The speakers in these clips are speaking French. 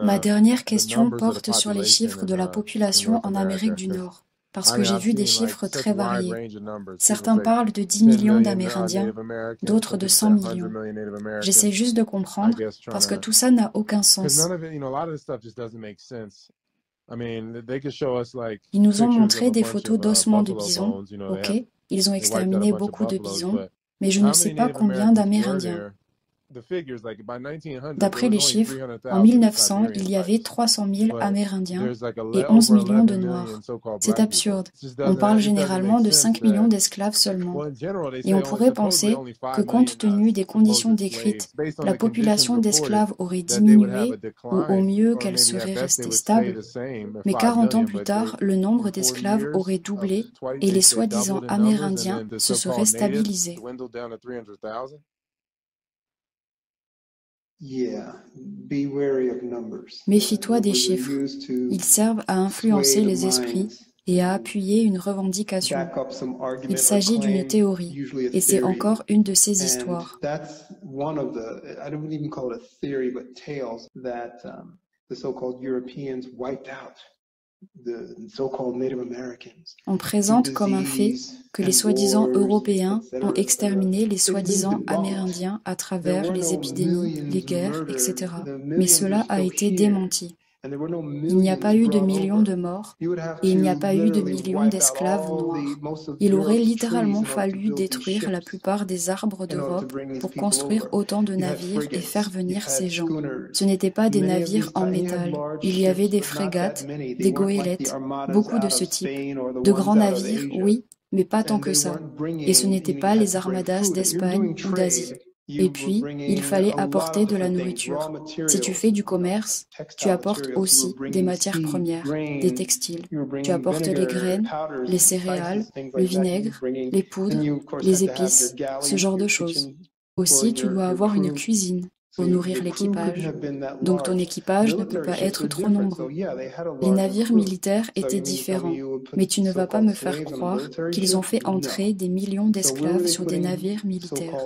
Ma dernière question porte sur les chiffres de la population en Amérique du Nord, parce que j'ai vu des chiffres très variés. Certains parlent de 10 millions d'Amérindiens, d'autres de 100 millions. J'essaie juste de comprendre, parce que tout ça n'a aucun sens. Ils nous ont montré des photos d'ossements de bisons, ok, ils ont exterminé beaucoup de bisons, mais je ne sais pas combien d'Amérindiens. D'après les chiffres, en 1900, il y avait 300 000 Amérindiens et 11 millions de Noirs. C'est absurde. On parle généralement de 5 millions d'esclaves seulement. Et on pourrait penser que compte tenu des conditions décrites, la population d'esclaves aurait diminué ou au mieux qu'elle serait restée stable. Mais 40 ans plus tard, le nombre d'esclaves aurait doublé et les soi-disant Amérindiens se seraient stabilisés. Méfie-toi des chiffres. Ils servent à influencer les esprits et à appuyer une revendication. Il s'agit d'une théorie, et c'est encore une de ces histoires. On présente comme un fait que les soi-disant Européens ont exterminé les soi-disant Amérindiens à travers les épidémies, les guerres, etc. Mais cela a été démenti. Il n'y a pas eu de millions de morts et il n'y a pas eu de millions d'esclaves noirs. Il aurait littéralement fallu détruire la plupart des arbres d'Europe pour construire autant de navires et faire venir ces gens. Ce n'étaient pas des navires en métal. Il y avait des frégates, des goélettes, beaucoup de ce type. De grands navires, oui, mais pas tant que ça. Et ce n'étaient pas les armadas d'Espagne ou d'Asie. Et puis, il fallait apporter de la nourriture. Si tu fais du commerce, tu apportes aussi des matières premières, des textiles. Tu apportes les graines, les céréales, le vinaigre, les poudres, les épices, ce genre de choses. Aussi, tu dois avoir une cuisine pour nourrir l'équipage. Donc ton équipage ne peut pas être trop nombreux. Les navires militaires étaient différents, mais tu ne vas pas me faire croire qu'ils ont fait entrer des millions d'esclaves sur des navires militaires.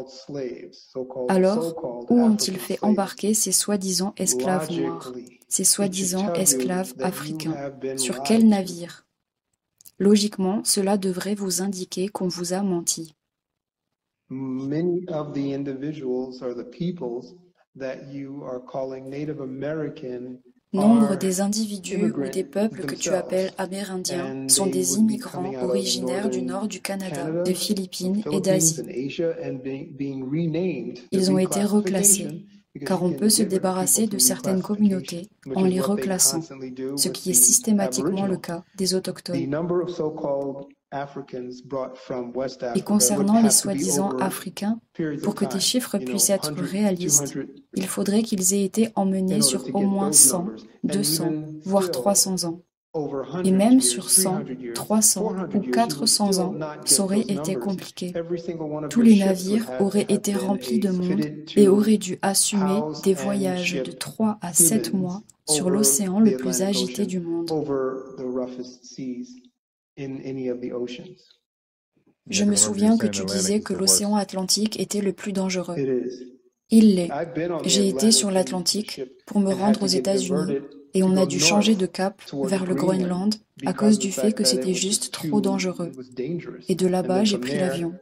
Alors, où ont-ils fait embarquer ces soi-disant esclaves noirs, ces soi-disant esclaves africains? Sur quel navire? Logiquement, cela devrait vous indiquer qu'on vous a menti. Many of the individuals or the peoples that you are calling Native American Nombre des individus ou des peuples que tu appelles amérindiens sont des immigrants originaires du nord du Canada, des Philippines et d'Asie. Ils ont été reclassés, car on peut se débarrasser de certaines communautés en les reclassant, ce qui est systématiquement le cas des autochtones. Et concernant les soi-disant Africains, pour que tes chiffres puissent être réalistes, il faudrait qu'ils aient été emmenés sur au moins 100, 200, voire 300 ans. Et même sur 100, 300 ou 400 ans, ça aurait été compliqué. Tous les navires auraient été remplis de monde et auraient dû assumer des voyages de 3 à 7 mois sur l'océan le plus agité du monde. Je me souviens que tu disais que l'océan Atlantique était le plus dangereux. Il l'est. J'ai été sur l'Atlantique pour me rendre aux États-Unis et on a dû changer de cap vers le Groenland à cause du fait que c'était juste trop dangereux. Et de là-bas, j'ai pris l'avion.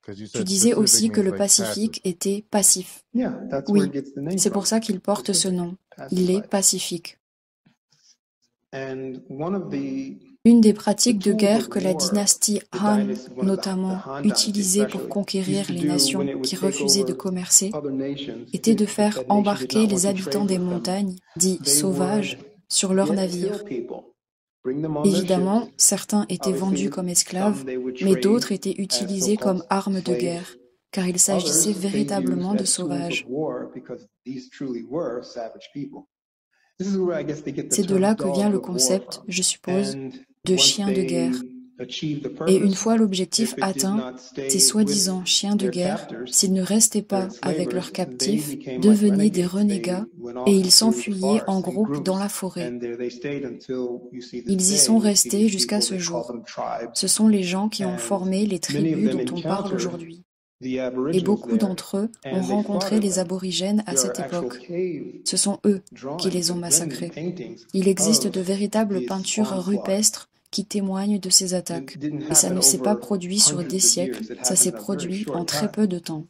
Tu disais aussi que le Pacifique était passif. Oui, c'est pour ça qu'il porte ce nom. Il est pacifique. Une des pratiques de guerre que la dynastie Han, notamment, utilisait pour conquérir les nations qui refusaient de commercer, était de faire embarquer les habitants des montagnes, dits sauvages, sur leurs navires. Évidemment, certains étaient vendus comme esclaves, mais d'autres étaient utilisés comme armes de guerre, car il s'agissait véritablement de sauvages. C'est de là que vient le concept, je suppose, de chien de guerre. Et une fois l'objectif atteint, ces soi-disant chiens de guerre, s'ils ne restaient pas avec leurs captifs, devenaient des renégats et ils s'enfuyaient en groupe dans la forêt. Ils y sont restés jusqu'à ce jour. Ce sont les gens qui ont formé les tribus dont on parle aujourd'hui. Et beaucoup d'entre eux ont rencontré les aborigènes à cette époque. Ce sont eux qui les ont massacrés. Il existe de véritables peintures rupestres qui témoignent de ces attaques. Et ça ne s'est pas produit sur des siècles, ça s'est produit en très peu de temps.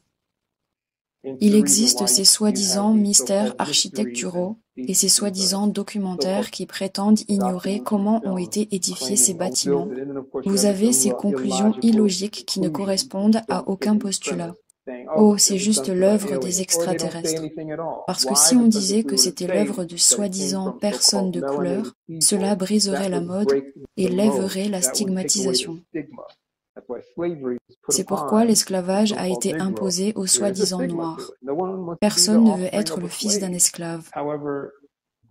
Il existe ces soi-disant mystères architecturaux et ces soi-disant documentaires qui prétendent ignorer comment ont été édifiés ces bâtiments. Vous avez ces conclusions illogiques qui ne correspondent à aucun postulat. Oh, c'est juste l'œuvre des extraterrestres. Parce que si on disait que c'était l'œuvre de soi-disant personnes de couleur, cela briserait la mode et lèverait la stigmatisation. C'est pourquoi l'esclavage a été imposé aux soi-disant noirs. Personne ne veut être le fils d'un esclave.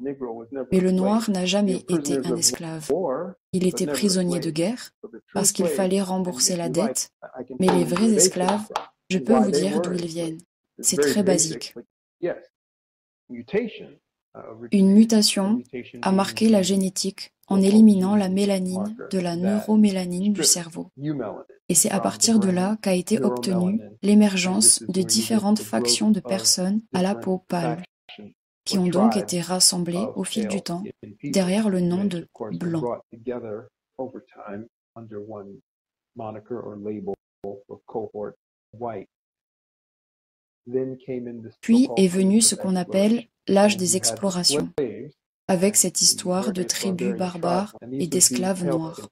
Mais le noir n'a jamais été un esclave. Il était prisonnier de guerre parce qu'il fallait rembourser la dette, mais les vrais esclaves, je peux vous dire d'où ils viennent. C'est très basique. Une mutation a marqué la génétique en éliminant la mélanine de la neuromélanine du cerveau. Et c'est à partir de là qu'a été obtenue l'émergence de différentes factions de personnes à la peau pâle, qui ont donc été rassemblées au fil du temps derrière le nom de blanc. Puis est venu ce qu'on appelle l'âge des explorations, avec cette histoire de tribus barbares et d'esclaves noirs.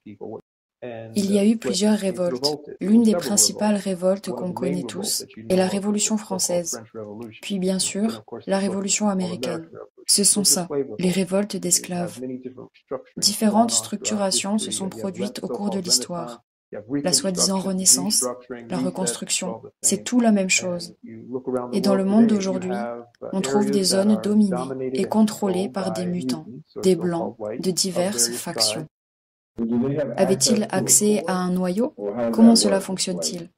Il y a eu plusieurs révoltes. L'une des principales révoltes qu'on connaît tous est la Révolution française, puis bien sûr la Révolution américaine. Ce sont ça, les révoltes d'esclaves. Différentes structurations se sont produites au cours de l'histoire. La soi-disant Renaissance, la reconstruction, c'est tout la même chose. Et dans le monde d'aujourd'hui, on trouve des zones dominées et contrôlées par des mutants, des blancs, de diverses factions. Avait-il accès à un noyau? Comment cela fonctionne-t-il?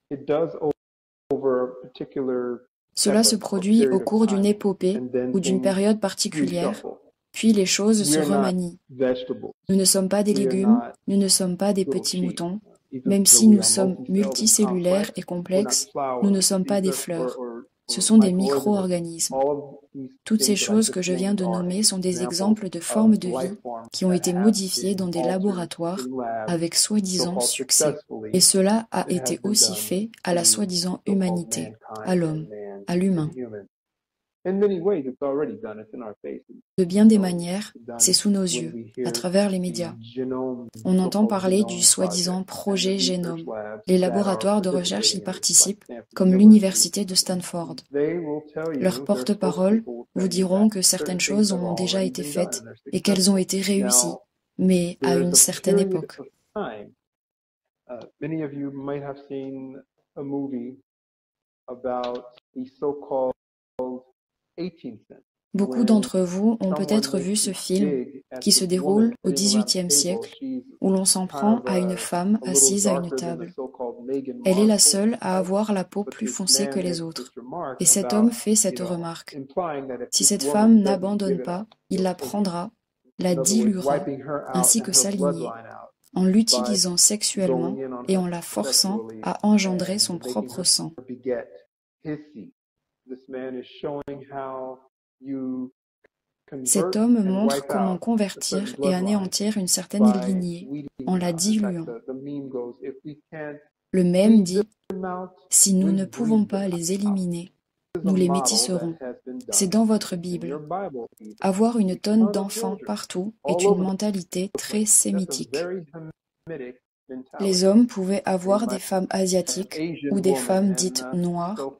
Cela se produit au cours d'une épopée ou d'une période particulière, puis les choses se remanient. Nous ne sommes pas des légumes, nous ne sommes pas des petits moutons. Même si nous sommes multicellulaires et complexes, nous ne sommes pas des fleurs. Ce sont des micro-organismes. Toutes ces choses que je viens de nommer sont des exemples de formes de vie qui ont été modifiées dans des laboratoires avec soi-disant succès. Et cela a été aussi fait à la soi-disant humanité, à l'homme, à l'humain. De bien des manières, c'est sous nos yeux, à travers les médias. On entend parler du soi-disant projet Génome. Les laboratoires de recherche y participent, comme l'université de Stanford. Leurs porte-parole vous diront que certaines choses ont déjà été faites et qu'elles ont été réussies, mais à une certaine époque. Beaucoup d'entre vous ont peut-être vu ce film qui se déroule au XVIIIe siècle où l'on s'en prend à une femme assise à une table. Elle est la seule à avoir la peau plus foncée que les autres. Et cet homme fait cette remarque. Si cette femme n'abandonne pas, il la prendra, la diluera, ainsi que sa lignée, en l'utilisant sexuellement et en la forçant à engendrer son propre sang. Cet homme montre comment convertir et anéantir une certaine lignée en la diluant. Le mème dit « Si nous ne pouvons pas les éliminer, nous les métisserons ». C'est dans votre Bible. Avoir une tonne d'enfants partout est une mentalité très sémitique. Les hommes pouvaient avoir des femmes asiatiques ou des femmes dites noires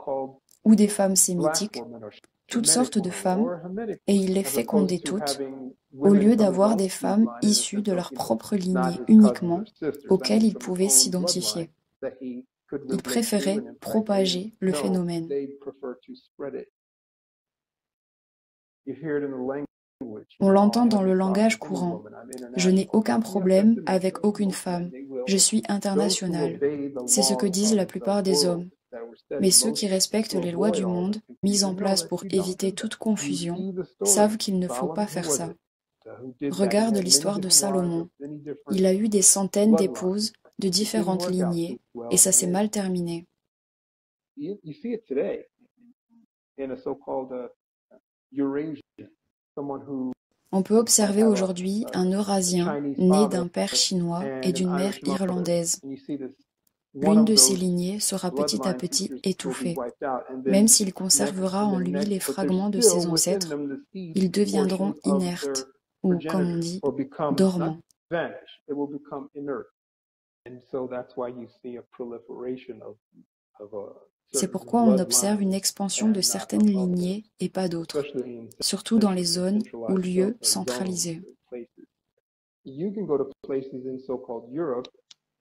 ou des femmes sémitiques, toutes sortes de femmes, et il les fécondait toutes, au lieu d'avoir des femmes issues de leur propre lignée uniquement, auxquelles ils pouvaient s'identifier. Il préférait propager le phénomène. On l'entend dans le langage courant. Je n'ai aucun problème avec aucune femme. Je suis international. C'est ce que disent la plupart des hommes. Mais ceux qui respectent les lois du monde, mises en place pour éviter toute confusion, savent qu'il ne faut pas faire ça. Regarde l'histoire de Salomon. Il a eu des centaines d'épouses de différentes lignées, et ça s'est mal terminé. You see it today in a so-called Eurasian, someone who On peut might observer have aujourd'hui un a Eurasien Chinese né father d'un père chinois et and an d'une mère Irish mother, irlandaise. and you see this one L'une of de ces those lignées sera petit à bloodline petit features will be étouffée. wiped out, and Même then s'il conservera en lui les but there's fragments de still ses within ancêtres, them the seed ils deviendront portion of their inertes, ou comme on progenitor, dit, or become not dormants. vanish, it will become inert, and so that's why you see a proliferation of a C'est certain pourquoi on observe une bloodline expansion de and certaines lignées et pas d'autres, especially in surtout dans les zones ou centralized lieux zones centralisés. places. You can go to places in so-called Europe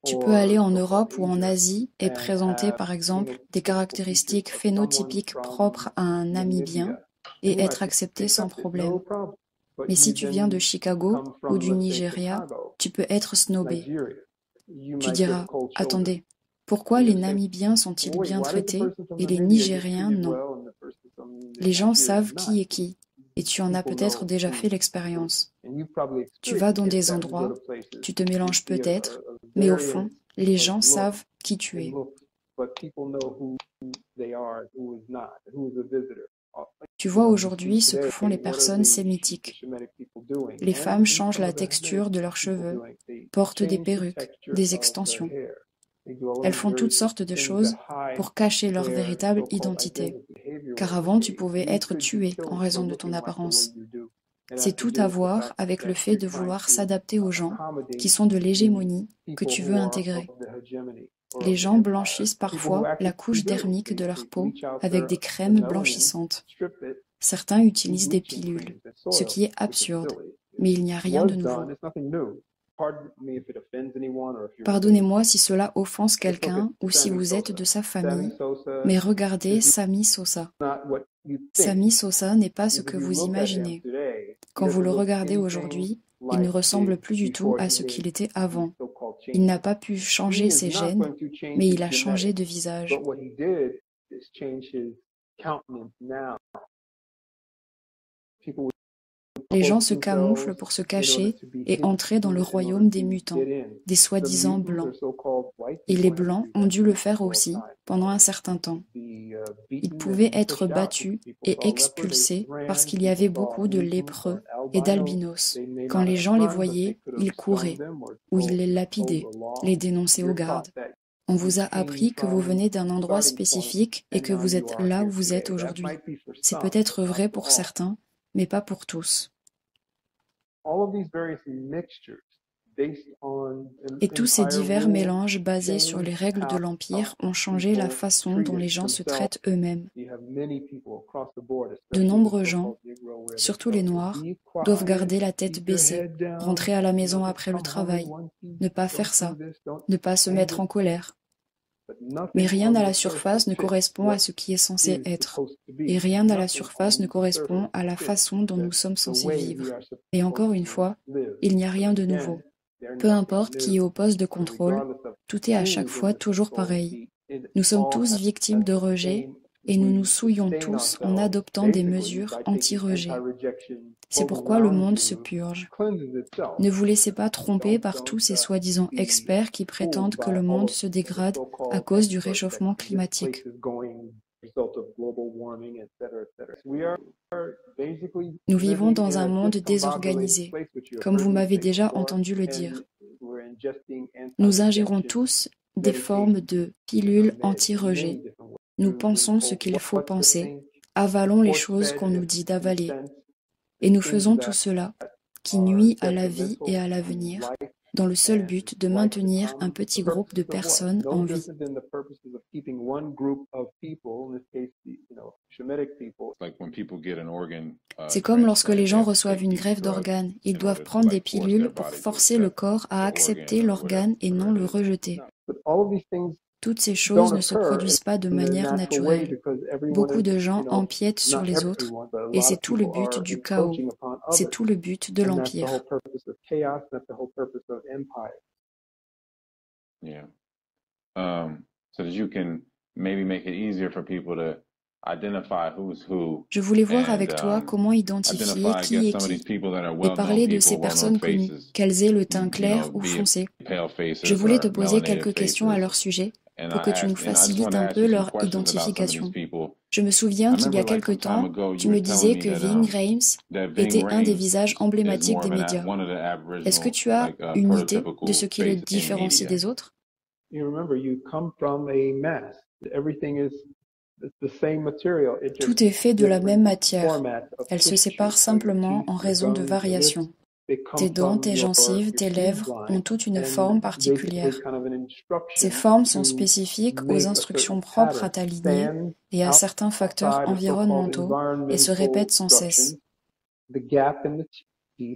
Tu peux aller or en so-called Europe ou en Asia Asie et and présenter have par exemple des phenotypical features caractéristiques of someone phénotypiques from propres à un Namibien Namibia, et and you might être accepté be sans accepted, problème. no problem. But Mais si you tu viens de then Chicago come ou from, du let's say, Nigeria, Chicago, tu peux être snobé. Nigeria. You Tu might get diras, cold shoulder. attendez, pourquoi And les you say, Namibiens sont-ils wait, bien why does the traités person from et les Namibia get Nigériens treated non? well and the person from Les gens Nigeria savent not? qui est qui, et tu en as People peut-être know déjà who fait is who. l'expérience. And you've probably Tu vas dans experienced des that. You go endroits, to places, tu te you mélanges see peut-être, a mais au variance fond, les of gens look savent qui tu and es. looks, but people know who they are and who is not, who is a visitor. Tu You vois know, you see aujourd'hui ce que today, font les what are personnes the sémitiques. Shemitic people doing? Les And femmes changent some la of the Hamitic texture de leurs people cheveux, doing. They portent des change the perruques, texture des of the extensions. hair. They do all Elles these font toutes various sortes de things that choses hide pour cacher leur their véritable so-called identité, identity, behavioral car avant tu identity. pouvais You être could be tué en killed raison for de ton looking like the way apparence. you do. It has C'est to tout do à with the voir fact avec le that fait you're de trying vouloir to s'adapter aux gens qui accommodate sont de the l'hégémonie que people tu veux who are intégrer. of the hegemony or Les of the gens empire. blanchissent People who parfois la actively couche do. dermique de leur They peau bleach out avec des the crèmes melanin, blanchissantes. strip it, Certains do utilisent des bleaching pilules, creams and ce soil, qui est which is absurde, silly. mais il n'y a It rien was de nouveau. done. It's nothing new. Pardon me if it offends anyone or if you're related. Pardonnez-moi si cela offense Let's look at quelqu'un ou si Sammy vous êtes Sosa. de sa Sammy famille, Sosa mais regardez is Sammy Sosa. not what you think. Sammy Sosa n'est pas ce Because que if you vous look at him imaginez. today, he Quand vous doesn't le look regardez anything aujourd'hui, il like ne he ressemble did plus du tout before à he ce did qu'il était these avant. so-called Il n'a changes. pas pu He changer is ses not gènes, going to change mais his il a changé genetics, de visage. but what he did is change his countenance now. People would Les gens cloak se camouflent themselves pour se in order cacher to be et hidden, entrer dans le in order royaume des to mutants, get in. des The soi-disant mutants blancs. are so-called white Et people les and had to blancs do ont that dû le faire for a aussi time. pendant un certain temps. Be Ils beaten pouvaient and être pushed out because battus people et saw leopard, they expulsés parce ran, qu'il y people avait saw beaucoup de mutant or lépreux an et albino, d'albinos. they may Quand not les have gens les run, but they voyaient, could have ils stoned couraient, them or ou ils told les the lapidaient, law. les dénonçaient aux You're gardes. taught that On you vous a came appris que vous from venez d'un the endroit starting point spécifique et and que now vous you êtes are là où here vous êtes today. That aujourd'hui. might be for C'est some, peut-être but not vrai for pour all. certains, mais pas pour tous. All of these various mixtures based on Et tous ces empire divers rule mélanges basés sur les change règles de how l'Empire ont changé la people façon dont les treated gens se themselves. traitent eux-mêmes. You have many people across the board, De especially the nombreux gens, so-called Negro, where they're surtout les told to Noirs, be doivent quiet, garder la tête keep your baissée, head down, rentrer à la maison just après le come home in travail, one piece, ne pas don't faire do ça, this, don't ne pas se change mettre it. en colère. But Mais nothing rien on à la the surface surface ne fits correspond à what ce qui est censé is être. supposed to be. Et rien à la Nothing surface ne on the correspond surface à la fits façon dont nous the sommes censés way we vivre. are Et encore une supposed to fois, live. il n'y a rien But de again, nouveau. there's Peu nothing importe qui est new. au poste de So contrôle, regardless of tout est à who's chaque in fois the toujours control pareil. seat, it Nous sommes all tous victimes has de the rejet same. et nous nous We souillons sustain tous en ourselves adoptant des basically mesures by taking anti-rejet. anti-rejection C'est programs. pourquoi le Mountain monde se Dew purge. cleanses itself. Ne vous laissez pas tromper Don't par tous ces be soi-disant experts qui prétendent fooled que by le all monde of se the dégrade à so-called cause du experts that réchauffement this place climatique. is going result of global warming, etc., etc. We are basically Nous vivons living dans in un a monde discombobulated désorganisé, place, which you have comme vous heard me m'avez say déjà before, entendu le and dire. we're ingesting Nous ingérons anti-rejection tous des formes medication de pilules meds in anti-rejet. many different ways. Nous We've been pensons ce told qu'il faut what to penser, think, avalons les choses force-fed qu'on nous dit in d'avaler, sense, et nous things faisons tout that cela qui are nuit à la vie detrimental et à to l'avenir, life dans le seul and but de life to maintenir un come. petit The groupe de purposes of what? personnes No en vie. different than the purposes of keeping one group of people, in this case, Shemitic people. Like when people get an organ C'est comme lorsque transplant, les they gens have to reçoivent take une these greffe drugs d'organes. Ils in doivent order to prendre des like force their pilules pour body to forcer le accept corps à the accepter organ or l'organe et non whatever le it is. rejeter. But all of these things Toutes ces don't choses ne se occur produisent pas de in their manière natural way naturelle. because everyone Beaucoup is, de gens empiètent sur not les autres everyone, but a et lot c'est of tout le people but are du chaos. encroaching upon C'est others. tout le but de And that's the whole l'empire. purpose of chaos, that's the whole purpose of empire. Yeah. So that you can maybe make it easier for people to Je voulais voir avec toi comment identifier qui est qui et parler de ces personnes connues, qu'elles aient le teint clair ou foncé. Je voulais te poser quelques questions à leur sujet pour que tu nous facilites un peu leur identification. Je me souviens qu'il y a quelque temps, tu me disais que Ving Rhames était un des visages emblématiques des médias. Est-ce que tu as une idée de ce qui le différencie des autres? Tout est fait de la même matière. Elle se sépare simplement en raison de variations. Tes dents, tes gencives, tes lèvres ont toutes une forme particulière. Ces formes sont spécifiques aux instructions propres à ta lignée et à certains facteurs environnementaux et se répètent sans cesse.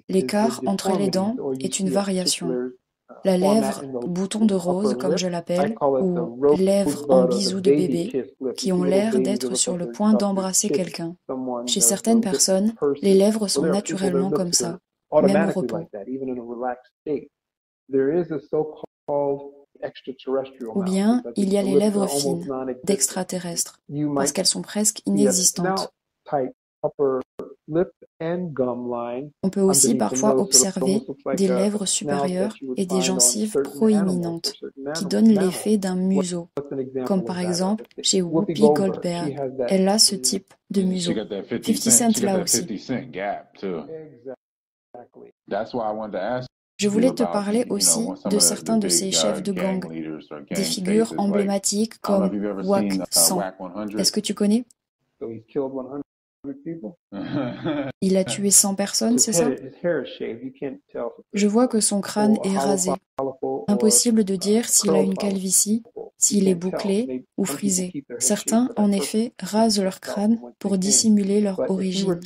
L'écart entre les dents est une variation. La lèvre bouton de rose, comme je l'appelle, ou lèvres en bisou de bébé, qui ont l'air d'être sur le point d'embrasser quelqu'un. Chez certaines personnes, les lèvres sont naturellement comme ça, même au repos. Ou bien, il y a les lèvres fines, d'extraterrestres, parce qu'elles sont presque inexistantes. On peut aussi parfois observer des lèvres supérieures et des gencives proéminentes, qui donnent l'effet d'un museau, comme par exemple chez Whoopi Goldberg. Elle a ce type de museau. 50 Cent là aussi. Je voulais te parler aussi de certains de ces chefs de gang, des figures emblématiques comme Wack 100. Est-ce que tu connais? Il a tué 100 personnes, c'est ça? Je vois que son crâne est rasé. Impossible de dire s'il a une calvitie, s'il est bouclé ou frisé. Certains, en effet, rasent leur crâne pour dissimuler leur origine.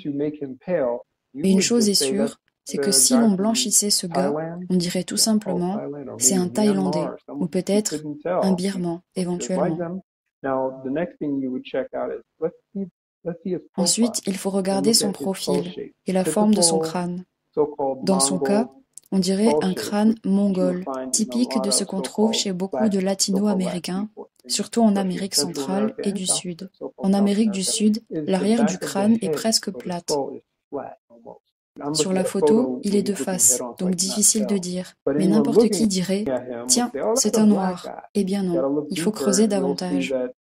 Mais une chose est sûre, c'est que si l'on blanchissait ce gars, on dirait tout simplement c'est un Thaïlandais ou peut-être un Birman éventuellement. Ensuite, il faut regarder son profil et la forme de son crâne. Dans son cas, on dirait un crâne mongol, typique de ce qu'on trouve chez beaucoup de latino-américains, surtout en Amérique centrale et du Sud. En Amérique du Sud, l'arrière du crâne est presque plate. Sur la photo, il est de face, donc difficile de dire. Mais n'importe qui dirait « Tiens, c'est un noir ». Eh bien non, il faut creuser davantage.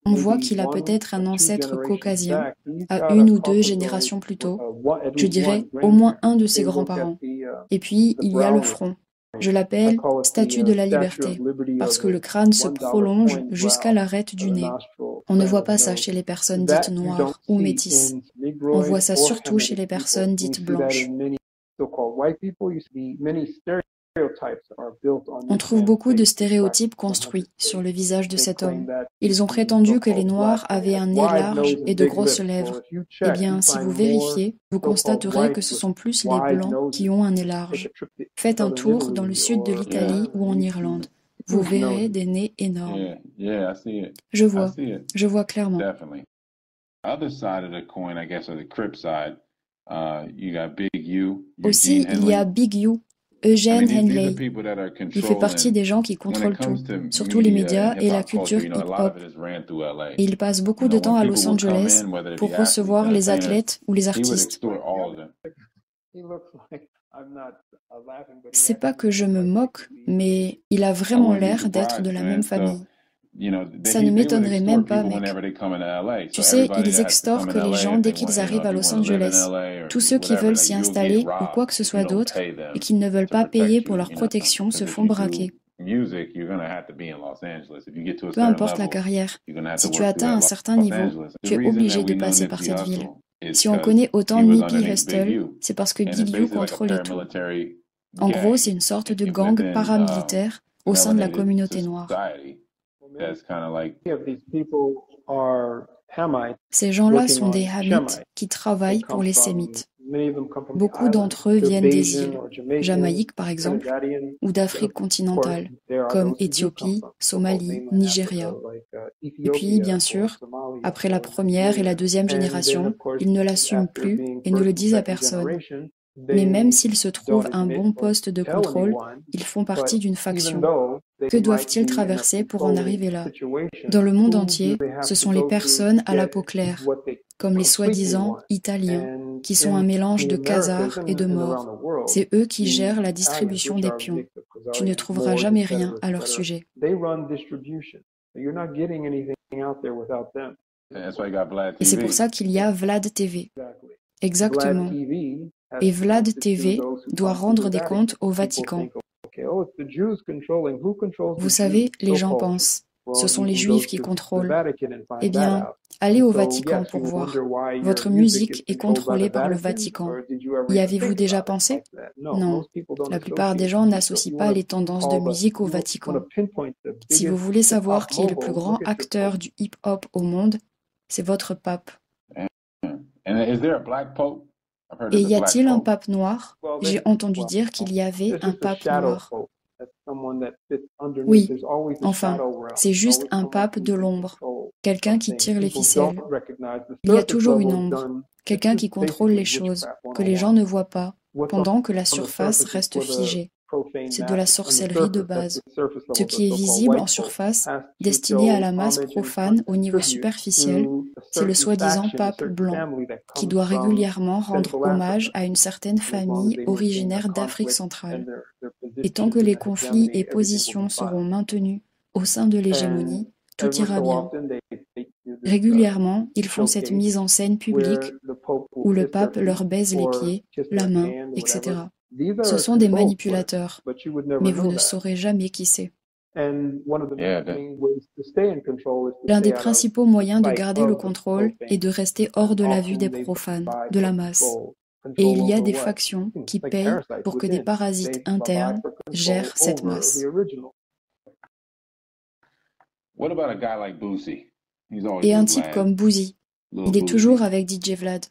On voit qu'il a peut-être un ancêtre caucasien, à une ou deux générations plus tôt, je dirais au moins un de ses grands-parents. Et puis, il y a le front. Je l'appelle « statue de la liberté », parce que le crâne se prolonge jusqu'à l'arête du nez. On ne voit pas ça chez les personnes dites noires ou métisses. On voit ça surtout chez les personnes dites blanches. On trouve beaucoup de stéréotypes construits sur le visage de cet homme. Ils ont prétendu que les Noirs avaient un nez large et de grosses lèvres. Eh bien, si vous vérifiez, vous constaterez que ce sont plus les Blancs qui ont un nez large. Faites un tour dans le sud de l'Italie ou en Irlande. Vous verrez des nez énormes. Je vois clairement. Aussi, il y a Big U, Eugene Henley. Il fait partie des gens qui contrôlent tout, surtout les médias et la culture hip-hop. Et il passe beaucoup de temps à Los Angeles pour recevoir les athlètes ou les artistes. C'est pas que je me moque, mais il a vraiment l'air d'être de la même famille. Ça ne m'étonnerait même pas, mec. Tu sais, ils extorquent les gens dès qu'ils arrivent à Los Angeles. Tous ceux qui veulent s'y installer ou quoi que ce soit d'autre et qui ne veulent pas payer pour leur protection se font braquer. Peu importe la carrière, si tu atteins un certain niveau, tu es obligé de passer par cette ville. Si on connaît autant Nippy Hussle, c'est parce que Big U contrôlait tout. En gros, c'est une sorte de gang paramilitaire au sein de la communauté noire. Ces gens-là sont des Hamites qui travaillent pour les Sémites. Beaucoup d'entre eux viennent des îles, Jamaïque par exemple, ou d'Afrique continentale, comme Éthiopie, Somalie, Nigeria. Et puis, bien sûr, après la première et la deuxième génération, ils ne l'assument plus et ne le disent à personne. Mais même s'ils se trouvent à un bon poste de contrôle, ils font partie d'une faction. Que doivent-ils traverser pour en arriver là? Dans le monde entier, ce sont les personnes à la peau claire, comme les soi-disant Italiens, qui sont un mélange de Khazars et de Maures. C'est eux qui gèrent la distribution des pions. Tu ne trouveras jamais rien à leur sujet. Et c'est pour ça qu'il y a Vlad TV. Exactement. Et Vlad TV doit rendre des comptes au Vatican. Vous savez, les gens pensent, ce sont les Juifs qui contrôlent. Eh bien, allez au Vatican pour voir. Votre musique est contrôlée par le Vatican. Y avez-vous déjà pensé? Non. La plupart des gens n'associent pas les tendances de musique au Vatican. Si vous voulez savoir qui est le plus grand acteur du hip-hop au monde, c'est votre pape. Et y a-t-il un pape noir? J'ai entendu dire qu'il y avait un pape noir. Oui, enfin, c'est juste un pape de l'ombre, quelqu'un qui tire les ficelles. Il y a toujours une ombre, quelqu'un qui contrôle les choses, que les gens ne voient pas, pendant que la surface reste figée. C'est de la sorcellerie de base. Ce qui est visible en surface, destiné à la masse profane au niveau superficiel, c'est le soi-disant pape blanc, qui doit régulièrement rendre hommage à une certaine famille originaire d'Afrique centrale. Et tant que les conflits et positions seront maintenus au sein de l'hégémonie, tout ira bien. Régulièrement, ils font cette mise en scène publique où le pape leur baise les pieds, la main, etc. Ce sont des manipulateurs, mais vous ne saurez jamais qui c'est. L'un des principaux moyens de garder le contrôle est de rester hors de la vue des profanes, de la masse. Et il y a des factions qui payent pour que des parasites internes gèrent cette masse. Et un type comme Boosie, il est toujours avec DJ Vlad.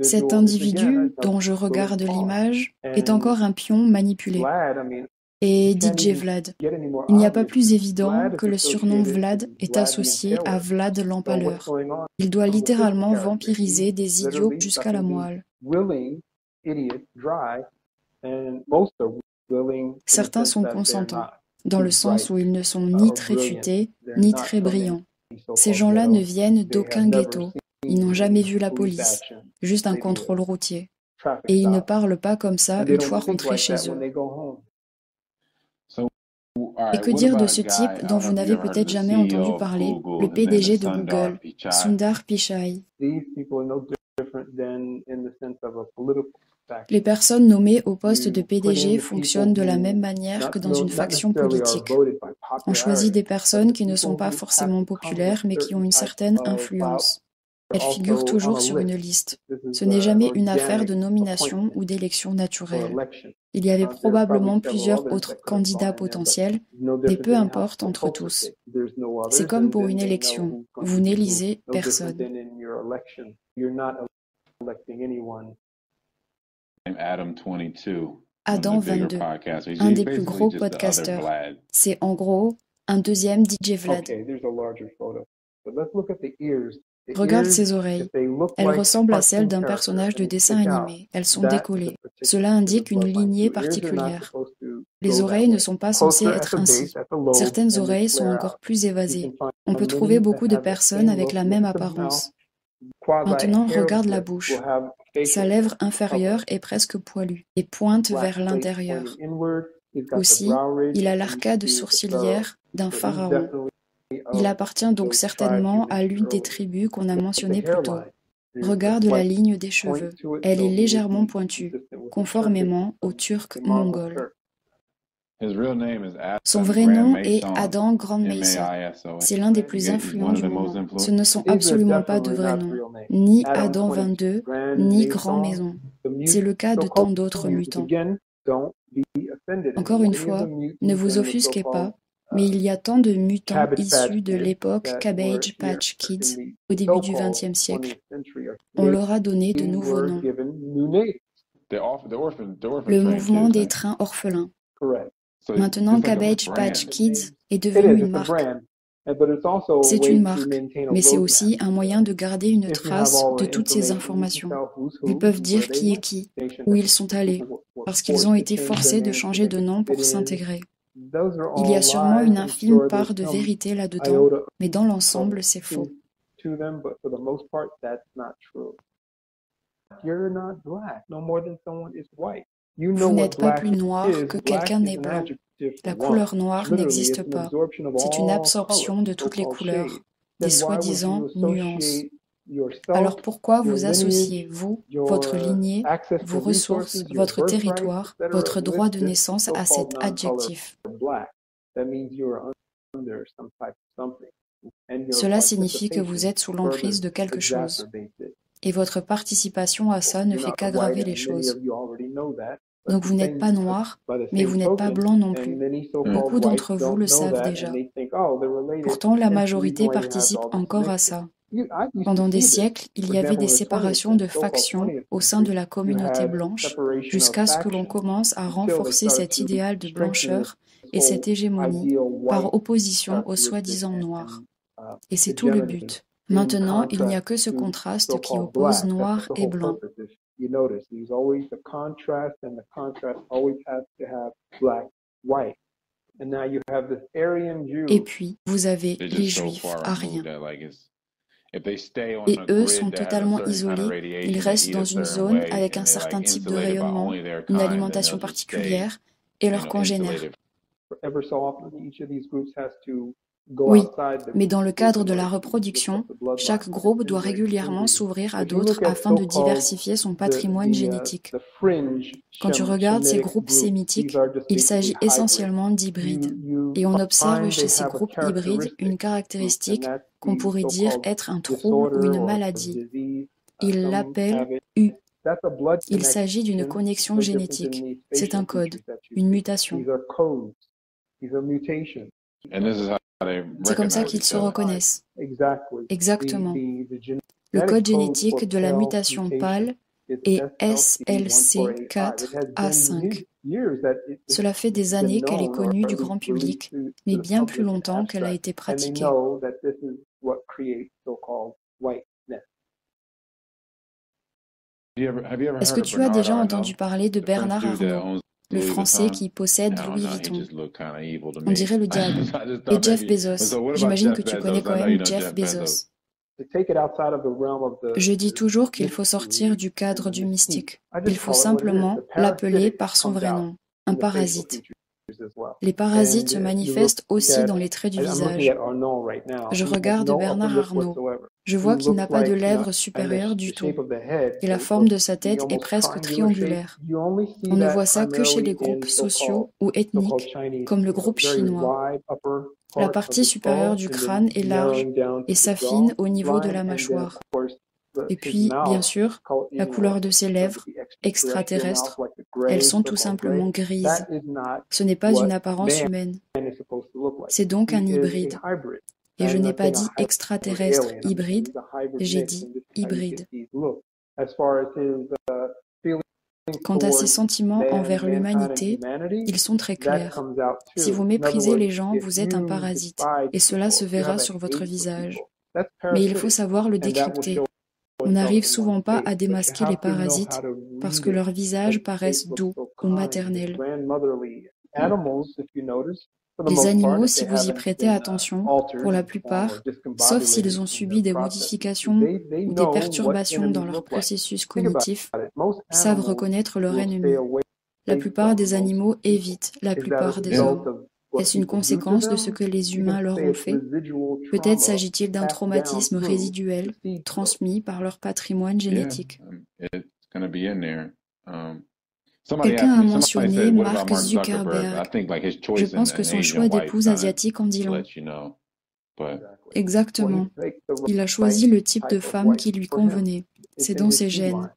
Cet individu dont je regarde l'image est encore un pion manipulé. Et DJ Vlad, il n'y a pas plus évident que le surnom Vlad est associé à Vlad l'Empaleur. Il doit littéralement vampiriser des idiots jusqu'à la moelle. Certains sont consentants, dans le sens où ils ne sont ni très futés, ni très brillants. Ces gens-là ne viennent d'aucun ghetto. Ils n'ont jamais vu la police, juste un contrôle routier. Et ils ne parlent pas comme ça une fois rentrés chez eux. Et que dire de ce type dont vous n'avez peut-être jamais entendu parler, le PDG de Google, Sundar Pichai? Les personnes nommées au poste de PDG fonctionnent de la même manière que dans une faction politique. On choisit des personnes qui ne sont pas forcément populaires, mais qui ont une certaine influence. Elles figurent toujours sur une liste. Ce n'est jamais une affaire de nomination ou d'élection naturelle. Il y avait probablement plusieurs autres candidats potentiels, mais peu importe entre tous. C'est comme pour une élection. Vous n'élisez personne. Adam 22, un des plus gros podcasteurs. C'est en gros un deuxième DJ Vlad. Regarde ses oreilles. Elles ressemblent à celles d'un personnage de dessin animé. Elles sont décollées. Cela indique une lignée particulière. Les oreilles ne sont pas censées être ainsi. Certaines oreilles sont encore plus évasées. On peut trouver beaucoup de personnes avec la même apparence. Maintenant, regarde la bouche. Sa lèvre inférieure est presque poilue et pointe vers l'intérieur. Aussi, il a l'arcade sourcilière d'un pharaon. Il appartient donc certainement à l'une des tribus qu'on a mentionnées plus tôt. Regarde la ligne des cheveux. Elle est légèrement pointue, conformément au turc mongol. Son vrai nom est Adam Grand Mesa. C'est l'un des plus influents du moment. Ce ne sont absolument pas de vrais noms. Ni Adam 22, ni Grand Maison. C'est le cas de tant d'autres mutants. Encore une fois, ne vous offusquez pas, mais il y a tant de mutants issus de l'époque Cabbage Patch Kids au début du XXe siècle. On leur a donné de nouveaux noms. Le mouvement des trains orphelins. Maintenant, Cabbage Patch Kids est devenu une marque. C'est une marque, mais c'est aussi un moyen de garder une trace de toutes ces informations. Ils peuvent dire qui est qui, où ils sont allés, parce qu'ils ont été forcés de changer de nom pour s'intégrer. Il y a sûrement une infime part de vérité là-dedans, mais dans l'ensemble, c'est faux. Vous n'êtes pas plus noir que quelqu'un n'est blanc. La couleur noire n'existe pas. C'est une absorption de toutes les couleurs, des soi-disant nuances. Alors pourquoi vous associez, vous, votre lignée, vos ressources, votre territoire, votre droit de naissance à cet adjectif? Cela signifie que vous êtes sous l'emprise de quelque chose. Et votre participation à ça ne fait qu'aggraver les choses. Donc vous n'êtes pas noir, mais vous n'êtes pas blanc non plus. Beaucoup d'entre vous le savent déjà. Pourtant, la majorité participe encore à ça. Pendant des siècles, il y avait des séparations de factions au sein de la communauté blanche, jusqu'à ce que l'on commence à renforcer cet idéal de blancheur et cette hégémonie par opposition aux soi-disant noirs. Et c'est tout le but. Maintenant, il n'y a que ce contraste qui oppose noir et blanc. Et puis, vous avez les Juifs ariens. Et eux sont totalement isolés, ils restent dans une zone avec un certain type de rayonnement, une alimentation particulière, et leurs congénères. Oui, mais dans le cadre de la reproduction, chaque groupe doit régulièrement s'ouvrir à d'autres afin de diversifier son patrimoine génétique. Quand tu regardes ces groupes sémitiques, il s'agit essentiellement d'hybrides. Et on observe chez ces groupes hybrides une caractéristique qu'on pourrait dire être un trouble ou une maladie. Ils l'appellent U. Il s'agit d'une connexion génétique. C'est un code, une mutation. C'est comme ça qu'ils se reconnaissent. Exactement. Le code génétique de la mutation pâle est SLC4A5. Cela fait des années qu'elle est connue du grand public, mais bien plus longtemps qu'elle a été pratiquée. Est-ce que tu as déjà entendu parler de Bernard Arnault, le Français qui possède Louis Vuitton? On dirait le diable. Et Jeff Bezos. J'imagine que tu connais quand même Jeff Bezos. Je dis toujours qu'il faut sortir du cadre du mystique. Il faut simplement l'appeler par son vrai nom, un parasite. Les parasites se manifestent aussi dans les traits du visage. Je regarde Bernard Arnault. Je vois qu'il n'a pas de lèvres supérieures du tout. Et la forme de sa tête est presque triangulaire. On ne voit ça que chez les groupes sociaux ou ethniques, comme le groupe chinois. La partie supérieure du crâne est large et s'affine au niveau de la mâchoire. Et puis, bien sûr, la couleur de ses lèvres, extraterrestres, elles sont tout simplement grises. Ce n'est pas une apparence humaine. C'est donc un hybride. Et je n'ai pas dit extraterrestre hybride, j'ai dit hybride. Quant à ses sentiments envers l'humanité, ils sont très clairs. Si vous méprisez les gens, vous êtes un parasite, et cela se verra sur votre visage. Mais il faut savoir le décrypter. On n'arrive souvent pas à démasquer les parasites parce que leurs visages paraissent doux ou maternels. Les animaux, si vous y prêtez attention, pour la plupart, sauf s'ils ont subi des modifications ou des perturbations dans leur processus cognitif, savent reconnaître leur ennemi. La plupart des animaux évitent la plupart des hommes. Est-ce une conséquence de ce que les humains leur ont fait? Peut-être s'agit-il d'un traumatisme résiduel transmis par leur patrimoine génétique. Quelqu'un a mentionné Mark Zuckerberg. Je pense que son choix d'épouse asiatique en dit long. Exactement. Il a choisi le type de femme qui lui convenait. C'est dans ses gènes.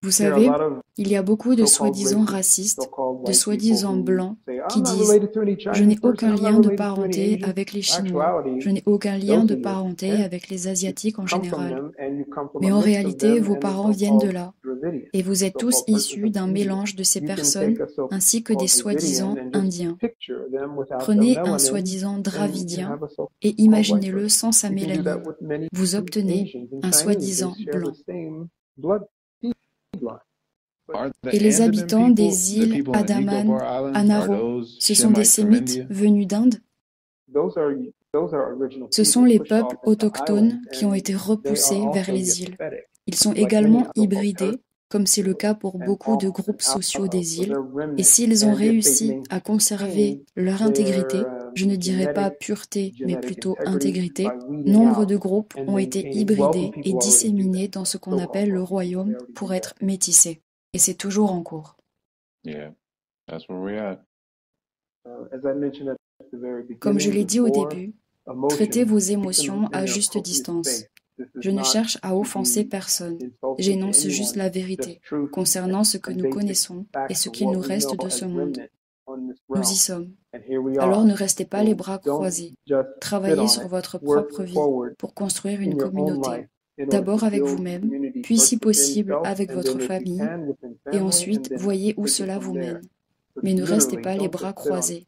Vous savez, il y a beaucoup de soi-disant racistes, de soi-disant blancs, qui disent « Je n'ai aucun lien de parenté avec les Chinois, je n'ai aucun lien de parenté avec les Asiatiques en général. » Mais en réalité, vos parents viennent de là, et vous êtes tous issus d'un mélange de ces personnes, ainsi que des soi-disant Indiens. Prenez un soi-disant Dravidien et imaginez-le sans sa mélanine. Vous obtenez un soi-disant blanc. Et les habitants des îles Andaman, Anaro, ce sont des Sémites venus d'Inde? Ce sont les peuples autochtones qui ont été repoussés vers les îles. Ils sont également hybridés, comme c'est le cas pour beaucoup de groupes sociaux des îles, et s'ils ont réussi à conserver leur intégrité, je ne dirais pas pureté, mais plutôt intégrité, nombre de groupes ont été hybridés et disséminés dans ce qu'on appelle le royaume pour être métissés. Et c'est toujours en cours. Comme je l'ai dit au début, traitez vos émotions à juste distance. Je ne cherche à offenser personne, j'énonce juste la vérité concernant ce que nous connaissons et ce qu'il nous reste de ce monde. Nous y sommes. Alors ne restez pas les bras croisés. Travaillez sur votre propre vie pour construire une communauté. D'abord avec vous-même, puis si possible avec votre famille, et ensuite voyez où cela vous mène. Mais ne restez pas les bras croisés.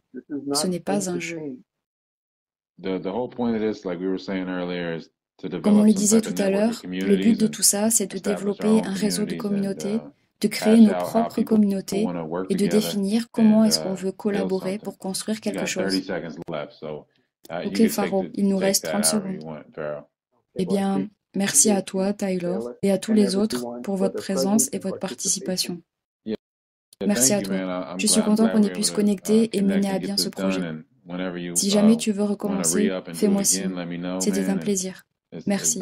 Ce n'est pas un jeu. Comme on le disait tout à l'heure, le but de tout ça, c'est de développer un réseau de communautés, de créer nos propres communautés et de définir comment est-ce qu'on veut collaborer pour construire quelque chose. Ok, Pharaoh, il nous reste 30 secondes. Eh bien, merci à toi, Tyler, et à tous les autres pour votre présence et votre participation. Merci à toi. Je suis content qu'on ait pu se connecter et mener à bien ce projet. Si jamais tu veux recommencer, fais-moi signe. C'était un plaisir. Merci.